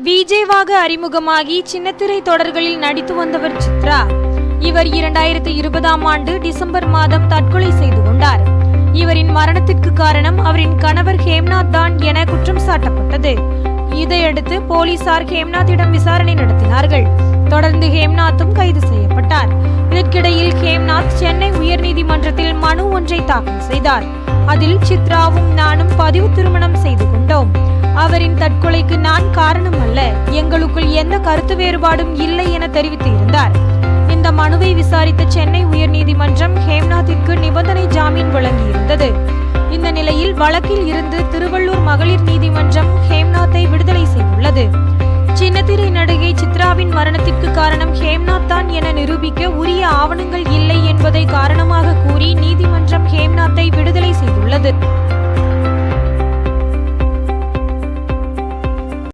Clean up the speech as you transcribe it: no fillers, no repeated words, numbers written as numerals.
விஜேவாக அறிமுகமாகி சின்னத்திரை தொடர்களில் நடித்து வந்தவர் சித்ரா. இவர் 2020ஆம் ஆண்டு டிசம்பர் மாதம் தற்கொலை செய்து கொண்டார். இவரின் மரணத்திற்கு காரணம் அவரின் கணவர் ஹேம்நாத் தான் என குற்றம் சாட்டப்பட்டது. இதையடுத்து போலீசார் ஹேம்நாத்திடம் விசாரணை நடத்தினார்கள். தொடர்ந்து ஹேம்நாத்தும் கைது செய்யப்பட்டார். இதற்கிடையில் ஹேம்நாத் சென்னை உயர்நீதிமன்றத்தில் மனு ஒன்றை தாக்கல் செய்தார். அதில் சித்ராவும் நானும் பதிவு திருமணம் செய்து கொண்டோம். அவரின் தற்கொலைக்கு நான் காரணம் அல்ல, எங்களுக்குள் எந்த கருத்து வேறுபாடும் இல்லை என தெரிவித்து இருந்தார். இந்த மனுவை விசாரித்த சென்னை உயர்நீதிமன்றம் ஹேம்நாத்திற்கு நிபந்தனை ஜாமீன் வழங்கியிருந்தது. இந்த நிலையில் வழக்கில் இருந்து திருவள்ளூர் மகளிர் நீதிமன்றம் ஹேம்நாத்தை விடுதலை செய்துள்ளது. சின்னத்திரை நடிகை சித்ராவின் மரணத்திற்கு காரணம் ஹேம்நாத் தான் என நிரூபிக்க உரிய ஆவணங்கள் இல்லை என்பதை காரணமாக கூறி நீதிமன்றம் ஹேம்நாத்தை விடுதலை செய்துள்ளது.